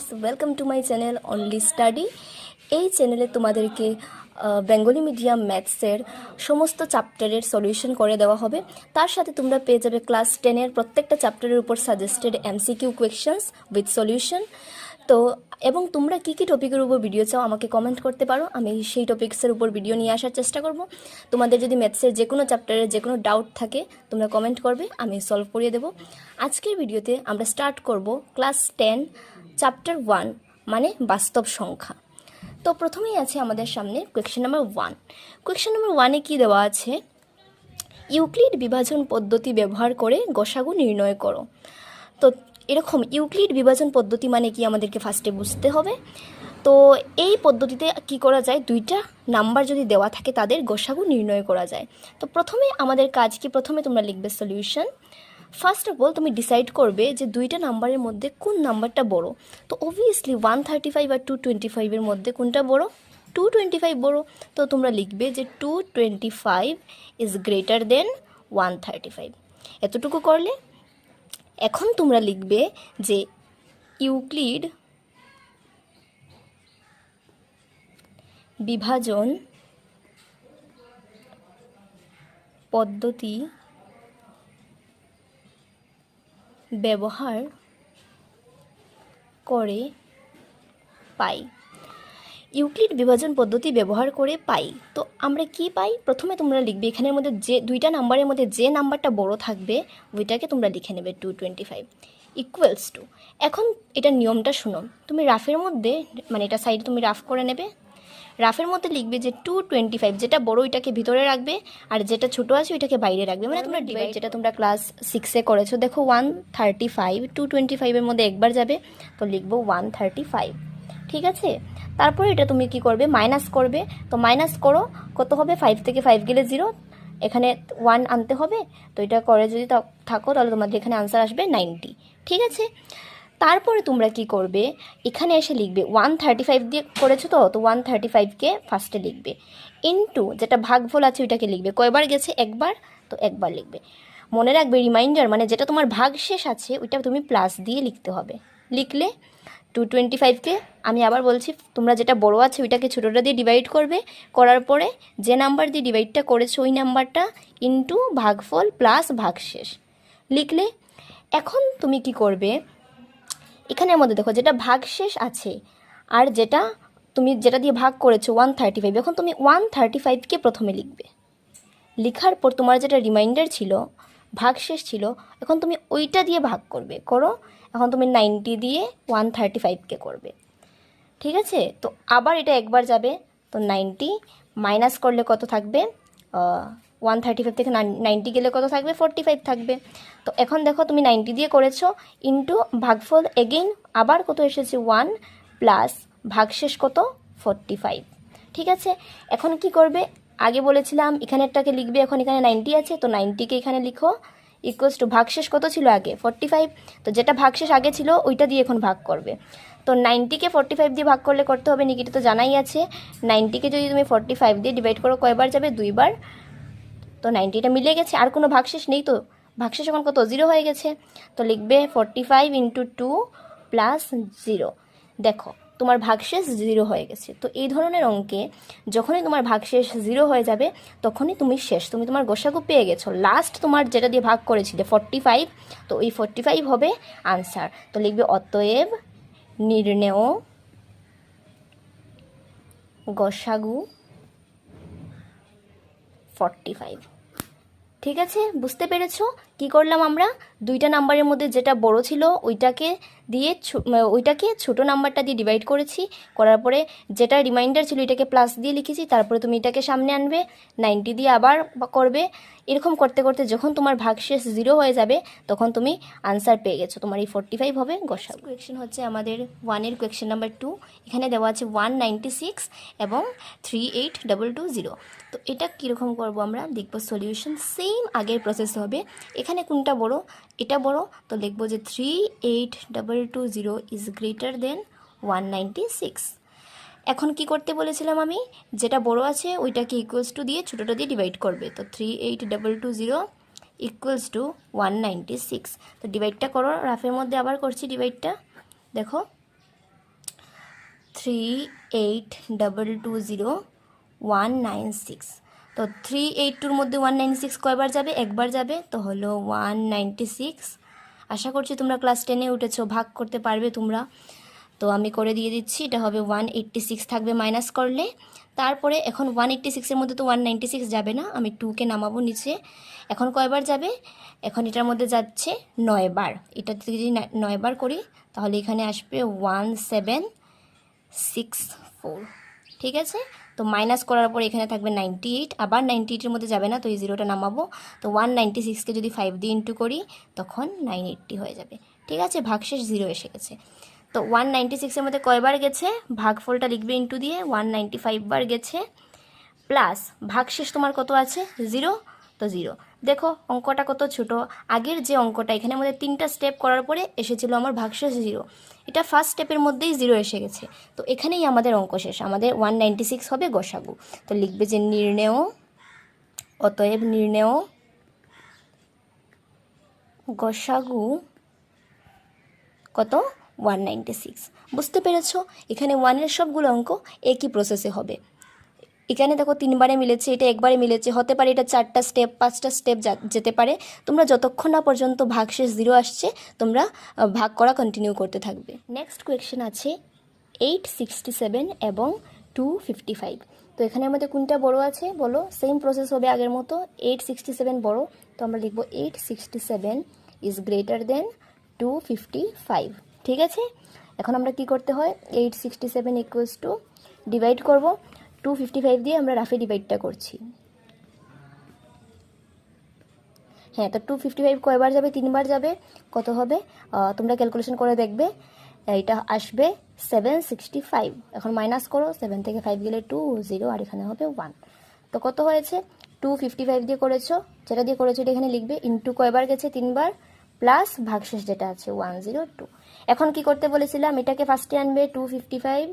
Friends welcome to my channel only study. এই চ্যানেলে তোমাদেরকে বেঙ্গলি মিডিয়াম ম্যাথসের সমস্ত চ্যাপ্টারের সলিউশন করে দেওয়া হবে। তার সাথে তোমরা পেয়ে যাবে ক্লাস 10-এর প্রত্যেকটা চ্যাপ্টারের উপর suggested MCQ questions with solution. তো এবং তোমরা কী কী টপিকের উপর ভিডিও চাও আমাকে কমেন্ট করতে পারো, আমি সেই টপিক্সের উপর ভিডিও নিয়ে আসার চেষ্টা করব। তোমাদের যদি ম্যাথসের যে কোনো চ্যাপ্টারের যে কোনো ডাউট থাকে তোমরা কমেন্ট করবে, আমি সলভ করিয়ে দেবো। আজকের ভিডিওতে আমরা স্টার্ট করব ক্লাস 10 চ্যাপ্টার 1 মানে বাস্তব সংখ্যা। তো প্রথমেই আছে আমাদের সামনে কোয়েশ্চেন নাম্বার 1। কোয়েশ্চেন নাম্বার 1-এ কী দেওয়া আছে? ইউক্লিড বিভাজন পদ্ধতি ব্যবহার করে গসাগু নির্ণয় করো। তো এরকম ইউক্লিড বিভাজন পদ্ধতি মানে কি আমাদেরকে ফার্স্টে বুঝতে হবে। তো এই পদ্ধতিতে কি করা যায়, দুইটা নাম্বার যদি দেওয়া থাকে তাদের গসাগু নির্ণয় করা যায়। তো প্রথমে আমাদের কাজ কি, প্রথমে তোমরা লিখবে সলিউশন। ফার্স্ট অফ অল তুমি ডিসাইড করবে যে দুইটা নাম্বারের মধ্যে কোন নাম্বারটা বড়। তো অবভিয়াসলি 135 আর 225-এর মধ্যে কোনটা বড়? 225 বড়। তো তোমরা লিখবে যে 225 ইজ গ্রেটার দেন 135। এতটুকু করলে এখন তোমরা লিখবে যে ইউক্লিড বিভাজন পদ্ধতি ব্যবহার করে পাই। ইউক্লিড বিভাজন পদ্ধতি ব্যবহার করে পাই। তো আমরা কি পাই? প্রথমে তোমরা লিখবে এখানের মধ্যে যে দুইটা নাম্বারের মধ্যে যে নাম্বারটা বড় থাকবে ওইটাকে তোমরা লিখে নেবে 225 ইকুয়ালস টু। এখন এটার নিয়মটা শুনো। তুমি রাফের মধ্যে মানে এটা সাইডে তুমি রাফ করে নেবে। রাফের মধ্যে লিখবে যে 225 যেটা বড় ওইটাকে ভিতরে রাখবে আর যেটা ছোটো আছে ওইটাকে বাইরে রাখবে। মানে তোমরা ডিভাইড যেটা তোমরা ক্লাস 6-এ করেছো। দেখো 135 225-এর মধ্যে একবার যাবে, তো লিখবো 135। ঠিক আছে, তারপরে এটা তুমি কি করবে, মাইনাস করবে। তো মাইনাস করো, কত হবে? 5 থেকে 5 গেলে 0, এখানে 1 আনতে হবে। তো এটা করে যদি থাকো তাহলে তোমাদের এখানে আনসার আসবে 90। ঠিক আছে, তারপরে তোমরা কি করবে, এখানে এসে লিখবে 135 দিয়ে করেছো তো 135কে ফার্স্টে লিখবে ইনটু যেটা ভাগফল আছে ওইটাকে লিখবে। কয়বার গেছে? একবার, তো একবার লিখবে। মনে রাখবে রিমাইন্ডার মানে যেটা তোমার ভাগ শেষ আছে ওইটা তুমি প্লাস দিয়ে লিখতে হবে। লিখলে 225কে আমি আবার বলছি, তোমরা যেটা বড় আছে ওইটাকে ছোটোটা দিয়ে ডিভাইড করবে। করার পরে যে নাম্বার দিয়ে ডিভাইডটা করেছো ওই নাম্বারটা ইনটু ভাগফল প্লাস ভাগশেষ লিখলে। এখন তুমি কি করবে, এখানের মধ্যে দেখো যেটা ভাগশেষ আছে আর যেটা তুমি যেটা দিয়ে ভাগ করেছো 135, এখন তুমি 135কে প্রথমে লিখবে। লেখার পর তোমার যেটা রিমাইন্ডার ছিল ভাগশেষ ছিল এখন তুমি ওইটা দিয়ে ভাগ করবে। করো, এখন তুমি 90 দিয়ে 135কে করবে। ঠিক আছে, তো আবার এটা একবার যাবে, তো 90 মাইনাস করলে কত থাকবে? 135 থেকে 90 গেলে কত থাকবে? 45 থাকবে। তো এখন দেখো তুমি 90 দিয়ে করেছো ইনটু ভাগফল এগেইন আবার কত এসেছে 1 প্লাস ভাগশেষ কত? 45। ঠিক আছে, এখন কি করবে, আগে বলেছিলাম এখানেরটাকে লিখবে, এখন এখানে 90 আছে তো 90কে এখানে লিখো ইকুয়ালস টু ভাগশেষ কত ছিল আগে? 45। তো যেটা ভাগশেষ আগে ছিল ওইটা দিয়ে এখন ভাগ করবে। তো 90কে 45 দিয়ে ভাগ করলে করতে হবে নিকিটা তো জানাই আছে। 90কে যদি তুমি 45 দিয়ে ডিভাইড করো কয়বার যাবে? 2বার। তো 90টা মিলে গেছে, আর কোনো ভাগশেষ নেই। তো ভাগশেষ এখন কত? 0 হয়ে গেছে। তো লিখবে 45 ইন্টু 2 প্লাস 0। দেখো তোমার ভাগশেষ 0 হয়ে গেছে। তো এই ধরনের অঙ্কে যখনই তোমার ভাগশেষ 0 হয়ে যাবে তখনই তুমি শেষ, তুমি তোমার গোসাগু পেয়ে গেছো। লাস্ট তোমার যেটা দিয়ে ভাগ করেছিলে 45, তো ওই 45 হবে আনসার। তো লিখবে অতএব নির্ণেয় গোসাগু 45। ঠিক আছে, বুঝতে পেরেছো কি করলাম আমরা? দুইটা নাম্বারের মধ্যে যেটা বড় ছিল ওইটাকে ছোটো নাম্বারটা দিয়ে ডিভাইড করেছি। করার পরে যেটা রিমাইন্ডার ছিল এটাকে প্লাস দিয়ে লিখেছি। তারপরে তুমি এটাকে সামনে আনবে, 90 দিয়ে আবার করবে। এরকম করতে করতে যখন তোমার ভাগশেষ 0 হয়ে যাবে তখন তুমি আনসার পেয়ে গেছো, তোমার এই 45 হবে গোসাগু। কোয়েশ্চেন হচ্ছে আমাদের 1-এর কোয়েশ্চেন নাম্বার 2। এখানে দেওয়া আছে 196 এবং 38220। তো এটা কীরকম করবো আমরা দেখবো। সলিউশন সেম আগের প্রসেস হবে। এখানে কোনটা বড়? এটা বড়, তো লিখবো যে 38220 ইজ গ্রেটার দেন 196। এখন কি করতে বলেছিলাম আমি, যেটা বড় আছে ওইটাকে ইকুয়ালস টু দিয়ে ছোটোটা দিয়ে ডিভাইড করবে। তো 38220 ইকুয়ালস টু 196। তো ডিভাইডটা করো, রাফের মধ্যে আবার করছি ডিভাইডটা। দেখো 38220196। তো 382-র মধ্যে 196 কয়বার যাবে? একবার যাবে, তো হলো 196। আশা করছি তোমরা ক্লাস 10-এ উঠেছো, ভাগ করতে পারবে তোমরা। তো আমি করে দিয়ে দিচ্ছি, এটা হবে 186 থাকবে মাইনাস করলে। তারপরে এখন 186-এর মধ্যে তো 196 যাবে না, আমি 2কে নামাবো নিচে। এখন কয়বার যাবে? এখন এটার মধ্যে যাচ্ছে 9 বার। এটা যদি 9 বার করি তাহলে এখানে আসবে 1764। ঠিক আছে, তো মাইনাস করার পর এখানে থাকবে 98, আবার 98-এর মধ্যে যাবে না, তো এই জিরোটা নামাবো। তো 196-কে যদি 5 দিয়ে ইন্টু করি তখন 980 হয়ে যাবে। ঠিক আছে, ভাগশেষ 0 এসে গেছে। তো 196-এর মধ্যে কয়বার গেছে? ভাগফলটা লিখবে ইন্টু দিয়ে, 195 বার গেছে, প্লাস ভাগশেষ তোমার কত আছে? 0। তো 0। দেখো অঙ্কটা কত ছোট। আগের যে অঙ্কটা এখানে আমাদের 3টা স্টেপ করার পরে এসেছিল আমার ভাগশেষ 0, এটা ফার্স্ট স্টেপের মধ্যেই 0 এসে গেছে। তো এখানেই আমাদের অঙ্ক শেষ, আমাদের 196 হবে গসাগু। তো লিখবে যে নির্ণেয়, অতএব নির্ণেয় গসাগু কত? 196। বুঝতে পেরেছো? এখানে 1-এর সবগুলো অঙ্ক একই প্রসেসে হবে। এখানে দেখো 3বারে মিলেছে, এটা একবারে মিলেছে, হতে পারে এটা 4টা স্টেপ 5টা স্টেপ যেতে পারে। তোমরা যতক্ষণ না পর্যন্ত ভাগশেষ 0 আসছে তোমরা ভাগ করা কন্টিনিউ করতে থাকবে। নেক্সট কোয়েশ্চেন আছে 867 এবং 255। তো এখানে আমাদের কোনটা বড় আছে বলো? সেম প্রসেস হবে আগের মতো, 867 বড়, তো আমরা লিখবো 867 ইজ গ্রেটার দেন 255। ঠিক আছে, এখন আমরা কি করতে হয়? 867 ইকুয়ালস টু ডিভাইড করব 255 দিয়ে, আমরা রাফে ডিভাইডটা করছি। হ্যাঁ, তো 255 কয়বার যাবে? 3বার যাবে। কত হবে? তোমরা ক্যালকুলেশন করে দেখবে, এটা আসবে 765। এখন মাইনাস করো, 7 থেকে 5 গেলে 2, 0, আর এখানে হবে 1। তো কত হয়েছে? 255 দিয়ে করেছো, যেটা দিয়ে করেছো এটা এখানে লিখবে, ইন্টু কয়বার গেছে? 3বার, প্লাস ভাগশেষ যেটা আছে 102। এখন কি করতে বলেছিলাম? এটাকে ফার্স্টে আনবে 255,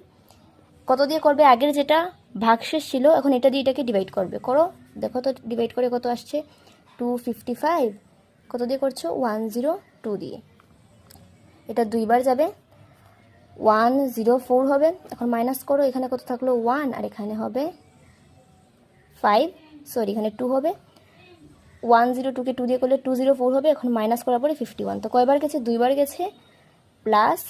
কত দিয়ে করবে? আগের যেটা ভাগশেষ ছিল, এখন এটা দিয়ে এটাকে ডিভাইড করবে। করো, দেখো তো ডিভাইড করে কত আসছে? 255 কত দিয়ে করছো? 102 দিয়ে। এটা 2বার যাবে, 104 হবে। এখন মাইনাস করো, এখানে কত থাকলো? 1, আর এখানে হবে 5, সরি এখানে 2 হবে। 102কে 2 দিয়ে করলে 204 হবে। এখন মাইনাস করার পরে 51, তো কয়বার গেছে? 2বার গেছে, প্লাস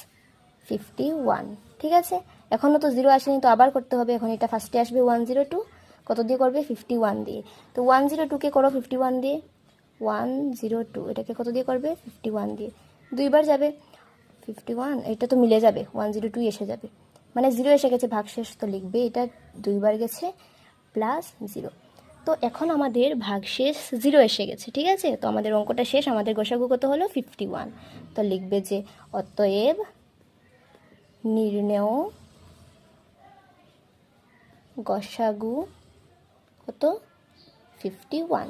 51। ঠিক আছে, এখনও তো 0 আসেনি, তো আবার করতে হবে। এখন এটা ফার্স্টে আসবে 102, কত দিয়ে করবে? 51 দিয়ে। তো 102কে করো 51 দিয়ে, 102 এটাকে কত দিয়ে করবে? 51 দিয়ে। 2বার যাবে, 51, এটা তো মিলে যাবে, 102 এসে যাবে, মানে 0 এসে গেছে ভাগশেষ। তো লিখবে এটা 2বার গেছে, প্লাস 0। তো এখন আমাদের ভাগশেষ 0 এসে গেছে। ঠিক আছে, তো আমাদের অঙ্কটা শেষ। আমাদের গসাগু কত হলো? 51। তো লিখবে যে অতএব নির্ণেয় গসাগু কত? 51।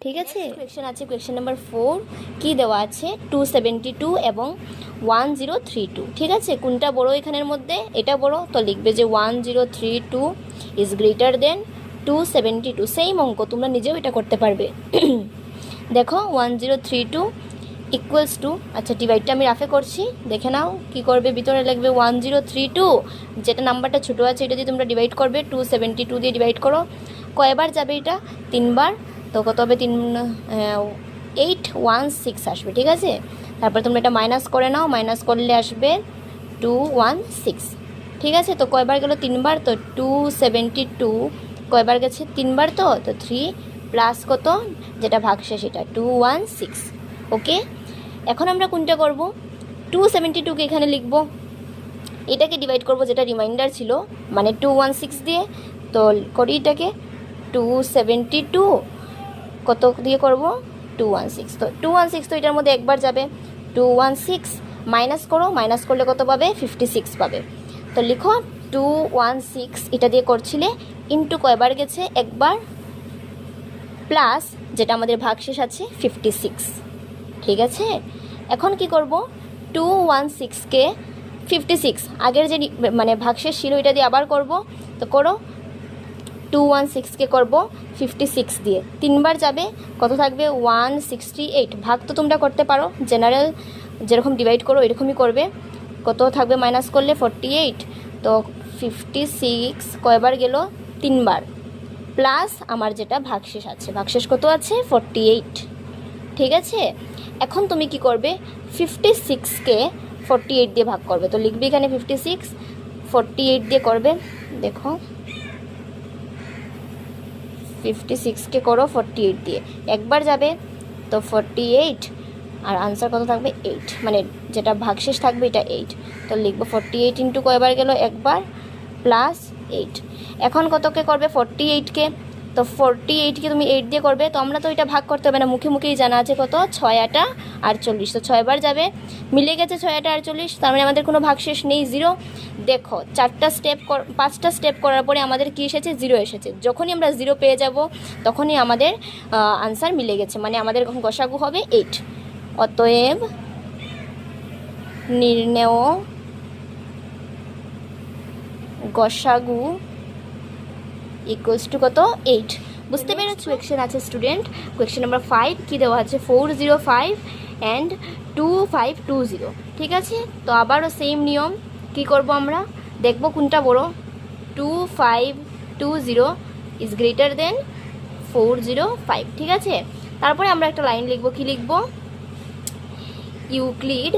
ঠিক আছে, কোয়েশ্চেন আছে কোয়েশ্চেন নাম্বার 4। কি দেওয়া আছে? 272 এবং 1032। ঠিক আছে, কোনটা বড় এখানের মধ্যে? এটা বড়, তো লিখবে যে 1032 ইজ গ্রেটার দেন 272। সেম অঙ্ক, তোমরা নিজেও এটা করতে পারবে। দেখো 1032 ইকুয়ালস টু, আচ্ছা ডিভাইডটা আমি রাফে করছি, দেখে নাও কি করবে। ভিতরে লিখবে 1032, যেটা নাম্বারটা ছোটো আছে এটা দিয়ে তোমরা ডিভাইড করবে, 272 দিয়ে ডিভাইড করো। কয়বার যাবে এটা? 3বার। তো কত হবে? 816 আসবে। ঠিক আছে, তারপর তোমরা এটা মাইনাস করে নাও, মাইনাস করলে আসবে 216। ঠিক আছে, তো কয়বার গেল? 3বার। তো 272 কয়বার গেছে? 3বার। তো 3 প্লাস কত যেটা ভাগশেষ সেটা 216। ওকে, এখন আমরা কোনটা করব? 272কে এখানে লিখব, এটাকে ডিভাইড করব যেটা রিমাইন্ডার ছিল, মানে 216 দিয়ে। তো করি এটাকে 272 কত দিয়ে করব? 216। তো 216 তো এটার মধ্যে একবার যাবে, 216 মাইনাস করো, মাইনাস করলে কত পাবে? 56 পাবে। তো লিখো 216 এটা দিয়ে করছিলে, ইন্টু কয়বার গেছে? একবার, প্লাস যেটা আমাদের ভাগশেষ আছে 56। ঠিক আছে, এখন কি করব? 216কে 56 আগের যে মানে ভাগশেষ ছিল এটা দিয়ে আবার করব। তো করো, 216কে করব 56 দিয়ে, 3বার যাবে, কত থাকবে? 168। ভাগ তো তোমরা করতে পারো, জেনারেল যেরকম ডিভাইড করো এরকমই করবে। কত থাকবে মাইনাস করলে? 48, তো 56 কয়বার গেল, 3 বার, প্লাস আমার যেটা ভাগশেষ আছে, ভাগশেষ কত আছে 48, ঠিক আছে। এখন তুমি কি করবে, 56কে 48 দিয়ে ভাগ করবে। তো লিখবে এখানে 56 48 দিয়ে করবে। দেখো 56কে করো 48 দিয়ে, একবার যাবে তো 48, আর আনসার কত থাকবে 8, মানে যেটা ভাগশেষ থাকবে এটা 8। তো লিখবো 48 ইন্টু কয়বার গেল, একবার, প্লাস 8। এখন কতকে করবে 48কে, তো 48কে তুমি 8 দিয়ে করবে। তো আমরা তো এটা ভাগ করতে হবে না, মুখে মুখেই জানা আছে কত, 6 8 48। তো 6 বার যাবে, মিলে গেছে 6 8 48, তার মানে আমাদের কোনো ভাগশেষ নেই, 0। দেখো 5টা স্টেপ করার পরে আমাদের কি এসেছে, 0 এসেছে। যখনই আমরা 0 পেয়ে যাব তখনই আমাদের আনসার মিলে গেছে, মানে আমাদের গসাগু হবে 8। অতএব নির্ণেয় গসাগু ইকুয়ালস টু কত, 8। বুঝতে পেরেছো? কোয়েশ্চেন আছে স্টুডেন্ট, কোয়েশ্চেন নাম্বার 5 কি দেওয়া আছে, 405 অ্যান্ড 2520, ঠিক আছে। তো আবারও সেম নিয়ম, কি করব আমরা, দেখব কোনটা বড়, 2520 ইজ গ্রেটার দেন 405, ঠিক আছে। তারপরে আমরা একটা লাইন লিখব, কি লিখব, ইউক্লিড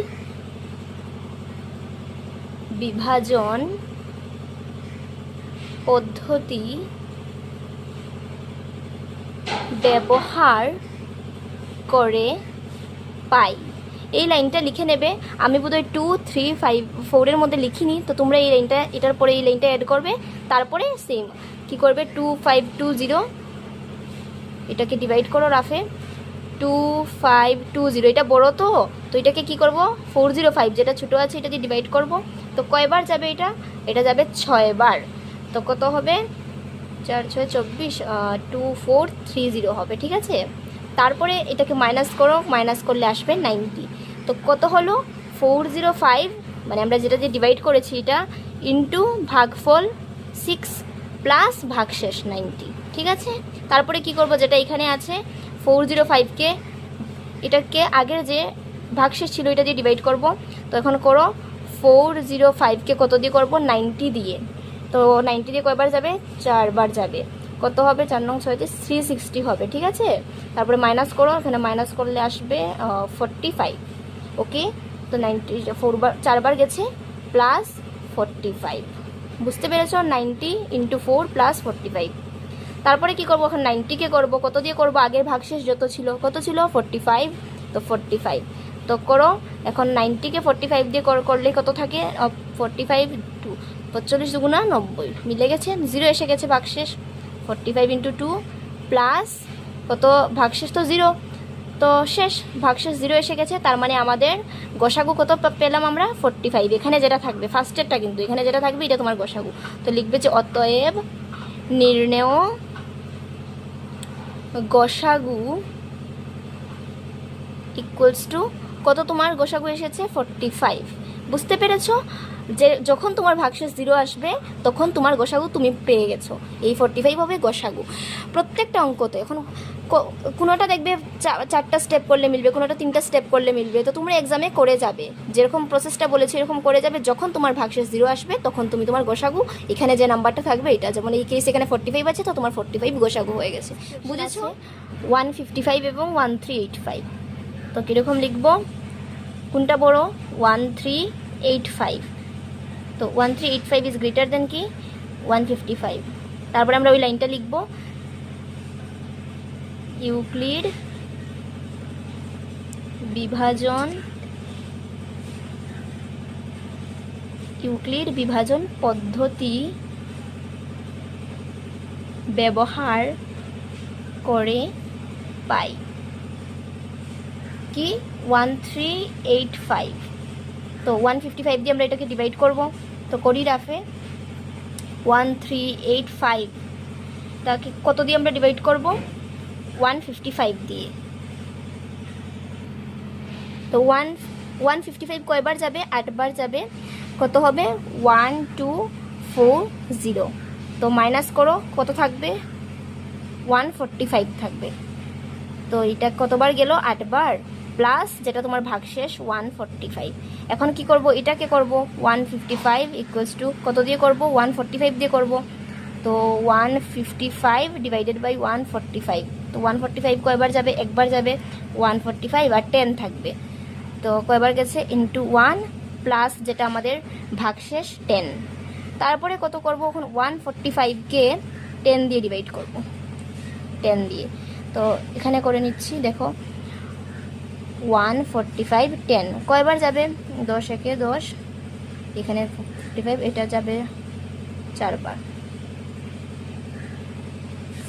বিভাজন পদ্ধতি ব্যবহার করে পাই। এই লাইনটা লিখে নেবে। আমি বোধহয় 2 3 5 4-এর মধ্যে লিখিনি, তো তোমরা এই লাইনটা, এটার পরে এই লাইনটা অ্যাড করবে, তারপরে সেম কি করবে, 2520 এটাকে ডিভাইড করো রাফে, 2520 এটা বড়, তো এটাকে কি করব, 405 যেটা ছোটো আছে এটা দিয়ে ডিভাইড করব। তো কয়বার যাবে এটা, এটা যাবে 6 বার। তো কত হবে, 4 6 24, 2430 হবে, ঠিক আছে। তারপরে এটাকে মাইনাস করো, মাইনাস করলে আসবে 90। তো কত হলো, 405, মানে আমরা যেটা দিয়ে ডিভাইড করেছি এটা, ইন্টু ভাগফল 6 প্লাস ভাগশেষ 90, ঠিক আছে। তারপরে কি করব, যেটা এখানে আছে 405কে, এটাকে আগের যে ভাগশেষ ছিল এটা দিয়ে ডিভাইড করব। তো এখন করো 405কে কত দিয়ে করব, 90 দিয়ে। তো 90 দিয়ে কয়বার যাবে, 4 বার যাবে। কত হবে, 4 9 6 360 হবে, ঠিক আছে। তারপরে মাইনাস করো, এখানে মাইনাস করলে আসবে 45, ওকে। তো 90 4 বার গেছে, প্লাস 45, বুঝতে পেরেছ, 90 ইন্টু 4 প্লাস 45। তারপরে কি করব, এখন 90কে করব, কত দিয়ে করব, আগের ভাগশেষ যত ছিল, কত ছিল 45, তো 45। তো করো, এখন 90কে 45 দিয়ে করলে কত থাকে, 45 2 45 দুগুণা 90, মিলে গেছে, 0 এসে গেছে ভাগশেষ, 45 ইন্টু 2 প্লাস কত, ভাগশেষ তো 0, তো শেষ, ভাগশেষ 0 এসে গেছে। তার মানে আমাদের গসাগু কত পেলাম আমরা, 45। এখানে যেটা থাকবে ফার্স্টেরটা, কিন্তু এখানে যেটা থাকবে এটা তোমার গসাগু। তো লিখবে যে অতএব নির্ণেয় গসাগু ইকুয়ালস টু কত, তোমার গসাগু এসেছে 45। বুঝতে পেরেছো, যে যখন তোমার ভাগশেষ 0 আসবে তখন তোমার গসাগু তুমি পেয়ে গেছো, এই 45 হবে গসাগু। প্রত্যেকটা অঙ্কতে এখন কোনোটা দেখবে 4টা স্টেপ করলে মিলবে, কোনোটা 3টা স্টেপ করলে মিলবে। তো তোমরা এক্সামে করে যাবে, যেরকম প্রসেসটা বলেছি এরকম করে যাবে। যখন তোমার ভাগশেষ 0 আসবে তখন তুমি তোমার গসাগু, এখানে যে নাম্বারটা থাকবে এটা, যেমন এই কেস এখানে 45 আছে, তো তোমার 45 গসাগু হয়ে গেছে, বুঝেছো। 155 এবং 1385, তো কীরকম লিখবো, কোনটা বড়, 1385। তো 1385 ইজ গ্রেটার দেন কি 155। তারপরে আমরা ওই লাইনটা লিখব, ইউক্লিড বিভাজন পদ্ধতি ব্যবহার করে পাই কি 1385। তো 155 দিয়ে আমরা এটাকে ডিভাইড করব। তো করি রাফে, 1385 তাকে কত দিয়ে আমরা ডিভাইড করব, 155 দিয়ে। তো 155 কয়বার যাবে, 8 বার যাবে। কত হবে, 1240। তো মাইনাস করো, কত থাকবে, 145 থাকবে। তো এটা কতবার গেল, 8 বার, প্লাস যেটা তোমার ভাগশেষ 145। এখন কি করব, এটাকে করব 155 ইকুয়ালস টু কত দিয়ে করব, 145 দিয়ে করব। তো 155 ডিভাইডেড বাই 145, তো 145 কয়বার যাবে, একবার যাবে, 145 আর 10 থাকবে, তো কয়বার গেছে, ইন্টু 1 প্লাস যেটা আমাদের ভাগশেষ 10। তারপরে কত করব, এখন 145কে 10 দিয়ে ডিভাইড করব, 10 দিয়ে। তো এখানে করে নিচ্ছি, দেখো 145 10 কয়বার যাবে, 10 একে 10, এখানে 45, এটা যাবে 4 বার,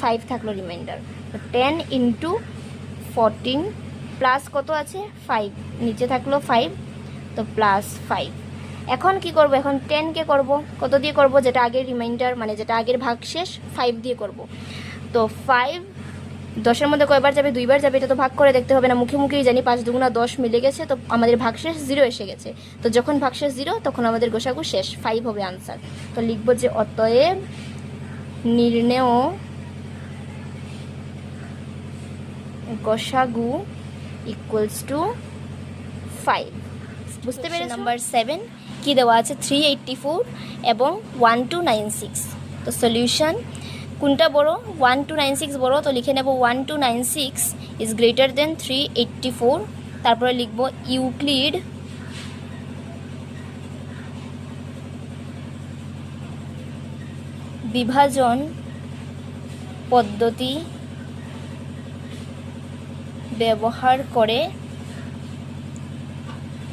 5 থাকলো রিমাইন্ডার। তো 10 ইন্টু 14 প্লাস কত আছে 5, নিচে থাকলো 5, তো প্লাস 5। এখন কি করব, এখন 10কে করব কত দিয়ে করব, যেটা আগের রিমাইন্ডার মানে যেটা আগের ভাগশেষ 5 দিয়ে করব। তো 5 10-এর মধ্যে কয়বার যাবে, 2বার যাবে, এটা তো ভাগ করে দেখতে হবে না, মুখে মুখেই জানি 5 দুগুণা 10 মিলে গেছে, তো আমাদের ভাগশেষ 0 এসে গেছে। তো যখন ভাগশেষ 0 তখন আমাদের গোসাগু শেষ, 5 হবে আনসার। তো লিখব যে অতএব নির্ণেয় গোসাগু ইকুয়ালস টু 5। বুঝতে পেরেছ? নাম্বার 7 কি দেওয়া আছে, 384 এবং 1296। তো সলিউশন কোনটা বড়, 1296 বড়, তো লিখে নেব 1296 ইজ গ্রেটার দেন 384। তারপরে লিখব ইউক্লিড বিভাজন পদ্ধতি ব্যবহার করে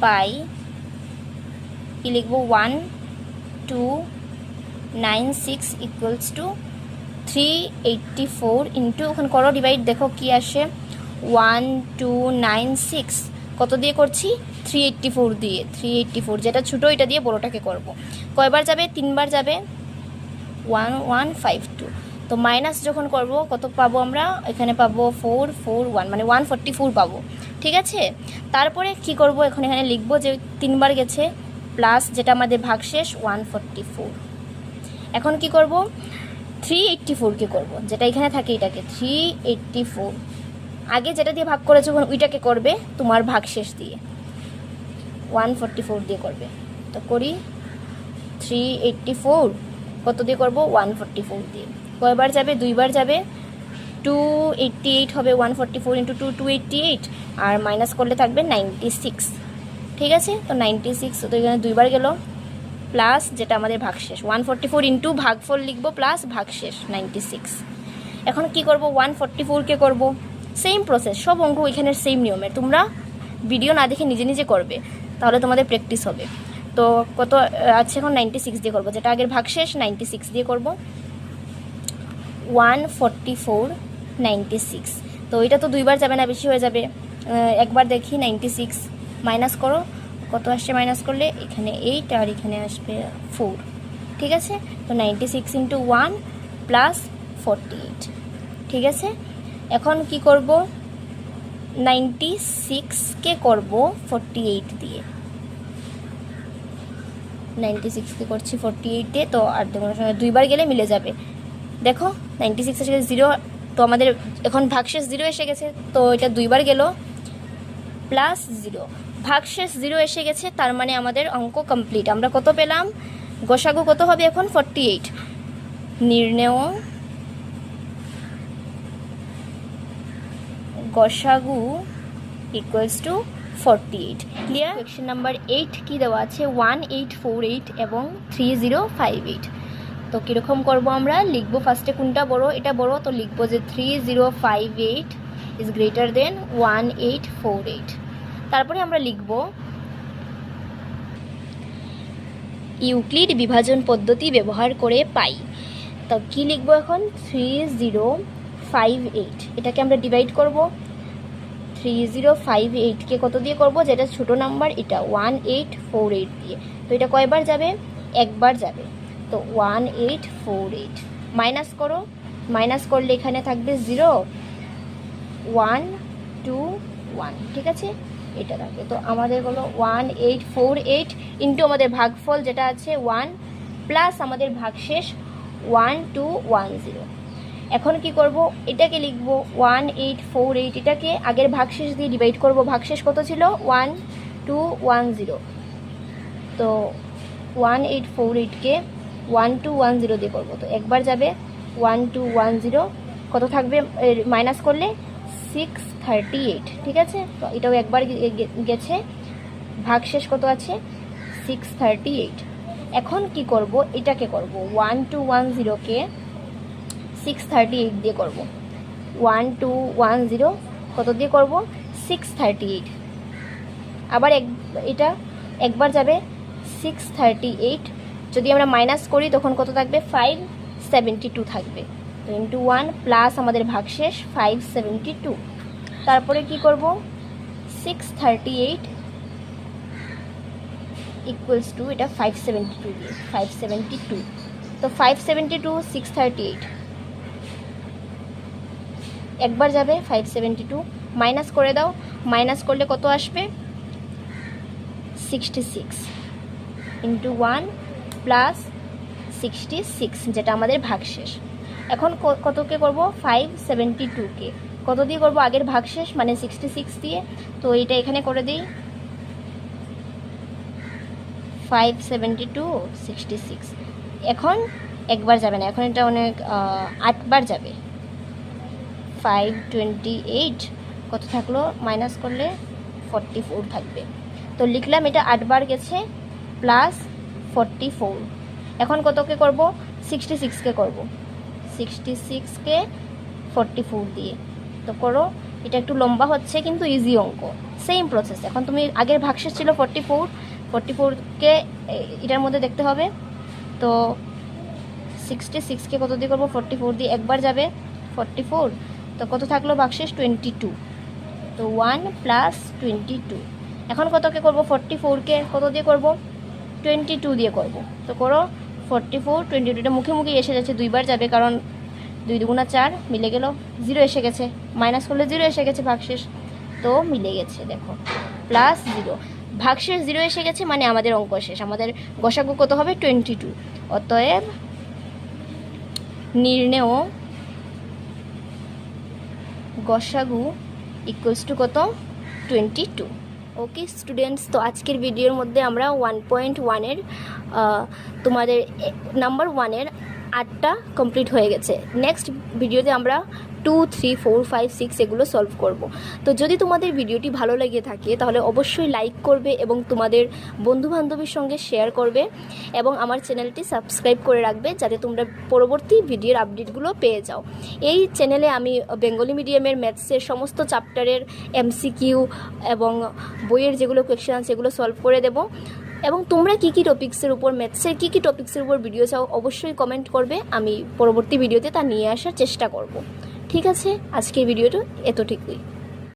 পাই, কি লিখব, 1296 ইকুয়ালস টু 384 ইন্টু, এখন করো ডিভাইড, দেখো কি আসে, 1296 কত দিয়ে করছি, 384 দিয়ে, 384 যেটা ছোটো এটা দিয়ে বড়োটাকে করব। কয়বার যাবে, 3বার যাবে, 1152। তো মাইনাস যখন করব কত পাবো আমরা, এখানে পাবো 441 মানে 144 পাবো, ঠিক আছে। তারপরে কি করব, এখন এখানে লিখবো যে 3বার গেছে, প্লাস যেটা আমাদের ভাগশেষ 144। এখন কি করব, 384কে করব, যেটা এখানে থাকে এটাকে 384, আগে যেটা দিয়ে ভাগ করেছো ওইটাকে করবে তোমার ভাগশেষ দিয়ে, 144 দিয়ে করবে। তো করি 384 কত দিয়ে করব, 144 দিয়ে। কয়বার যাবে, 2বার যাবে, 288 হবে, 144 ইন্টু 2 288, আর মাইনাস করলে থাকবে 96, ঠিক আছে। তো 96, তো এখানে 2বার গেল, প্লাস যেটা আমাদের ভাগশেষ 144 ইন্টু ভাগফল লিখব, প্লাস ভাগশেষ 96। এখন কি করব, 144কে করব, সেম প্রসেস, সব অঙ্ক এখানের সেম নিয়মের, তোমরা ভিডিও না দেখে নিজে নিজে করবে, তাহলে তোমাদের প্র্যাকটিস হবে। তো কত আছে, এখন 96 দিয়ে করব, যেটা আগের ভাগশেষ 96 দিয়ে করব, 144 96। তো এটা তো 2বার যাবে না, বেশি হয়ে যাবে, একবার দেখি, 96 মাইনাস করো, কত আসছে মাইনাস করলে, এখানে 8 আর এখানে আসবে 4, ঠিক আছে। তো 96 ইন্টু 1 প্লাস 48, ঠিক আছে। এখন কি করব, 96কে করব 48 দিয়ে, 96কে করছি 48 দিয়ে, তো আর দেখুন 2বার গেলে মিলে যাবে, দেখো 96 এসে গেছে 0, তো আমাদের এখন ভাগশেষ 0 এসে গেছে, তো এটা 2বার গেল, প্লাস 0, ভাগশেষ 0 এসে গেছে, তার মানে আমাদের অঙ্ক কমপ্লিট। আমরা কত পেলাম, গোসাগু কত হবে এখন, 48। নির্ণেয় গোসাগু equals to 48। Clear? Question number 8 কি দেওয়া আছে, 1848 এবং 3058। তো কীরকম করব, আমরা লিখব ফার্স্টে কোনটা বড়, এটা বড়, তো লিখব যে 3058 ইজ গ্রেটার দেন 1848। তারপরে আমরা লিখব ইউক্লিড বিভাজন পদ্ধতি ব্যবহার করে পাই। তো কি লিখব এখন, 3058, এটাকে আমরা ডিভাইড করব, 3058কে কত দিয়ে করব, যেটা ছোট নাম্বার এটা 1848 দিয়ে। তো এটা কয়বার যাবে, একবার যাবে, তো 1848 মাইনাস করো, মাইনাস করলে এখানে থাকবে 0 1 2 1, ঠিক আছে, এটা থাকবে। তো আমাদের হলো 1848 ইন্টু আমাদের ভাগফল যেটা আছে 1 প্লাস আমাদের ভাগশেষ 1210। এখন কি করব, এটাকে লিখব 1848, এটাকে আগের ভাগশেষ দিয়ে ডিভাইড করব। ভাগশেষ কত ছিল? 1210। তো 1848কে 1210 দিয়ে করবো। তো একবার যাবে 1210, কত থাকবে মাইনাস করলে 638, ঠিক আছে। তো এটাও একবার গেছে, ভাগশেষ কত আছে? 638। এখন কি করব, এটাকে করব 1210কে 638 দিয়ে করব। 1210 কত দিয়ে করব? 638। আবার এটা একবার যাবে 638, যদি আমরা মাইনাস করি তখন কত থাকবে? 572 থাকবে। তো ইন্টু 1 প্লাস আমাদের ভাগশেষ 572। তারপরে কি করব, 638 ইকুয়ালস টু এটা 572 দিয়ে 572। তো 572 638 একবার যাবে 572, মাইনাস করে দাও, মাইনাস করলে কত আসবে? 66 ইন্টু 1 প্লাস 66, যেটা আমাদের ভাগশেষ। এখন কতকে করব? 572কে কত দিয়ে করব? আগের ভাগশেষ মানে 66 দিয়ে। তো এটা এখানে করে দিই, 572 66। এখন একবার যাবে না, এখন এটা অনেক 8বার যাবে। 528 কত থাকলো? মাইনাস করলে 44 থাকবে। তো লিখলাম এটা 8বার গেছে প্লাস 44। এখন কতকে করব? 66কে করব, 66কে 44 দিয়ে। তো করো, এটা একটু লম্বা হচ্ছে কিন্তু ইজি অঙ্ক, সেম প্রসেস। এখন তুমি আগের ভাগশেষ ছিল 44কে এটার মধ্যে দেখতে হবে। তো 66কে কত দিয়ে করবো? 44 দিয়ে একবার যাবে 44। তো কত থাকলো ভাগশেষ? 22। তো 1 প্লাস 22। এখন কতকে করব? 44কে কত দিয়ে করব? 22 দিয়ে করব। তো করো 44 22, এটা মুখে মুখে এসে যাচ্ছে, দুইবার যাবে কারণ 2 দুগুণা 4, মিলে গেল। 0 এসে গেছে, মাইনাস করলে 0 এসে গেছে ভাগশেষ, তো মিলে গেছে দেখো, প্লাস 0। ভাগশেষ 0 এসে গেছে মানে আমাদের অঙ্ক শেষ। আমাদের গসাগু কত হবে? 22। অতএব নির্ণেয় গসাগু ইকুয়ালস টু কত? 22। ওকে স্টুডেন্টস, তো আজকের ভিডিওর মধ্যে আমরা 1.1-এর তোমাদের নাম্বার 1-এর 8টা কমপ্লিট হয়ে গেছে। নেক্সট ভিডিওতে আমরা 2, 3, 4, 5, 6 এগুলো সলভ করব। তো যদি তোমাদের ভিডিওটি ভালো লেগে থাকে তাহলে অবশ্যই লাইক করবে এবং তোমাদের বন্ধুবান্ধবীর সঙ্গে শেয়ার করবে এবং আমার চ্যানেলটি সাবস্ক্রাইব করে রাখবে যাতে তোমরা পরবর্তী ভিডিওর আপডেটগুলো পেয়ে যাও। এই চ্যানেলে আমি বেঙ্গলি মিডিয়ামের ম্যাথসের সমস্ত চ্যাপ্টারের MCQ এবং বইয়ের যেগুলো কোয়েশ্চেন আছে সেগুলো সলভ করে দেব। এবং তোমরা কী কী টপিক্সের উপর, ম্যাথসের কী কী টপিক্সের উপর ভিডিও চাও অবশ্যই কমেন্ট করবে, আমি পরবর্তী ভিডিওতে তা নিয়ে আসার চেষ্টা করব। ঠিক আছে, আজকের ভিডিওটা এতটুকুই।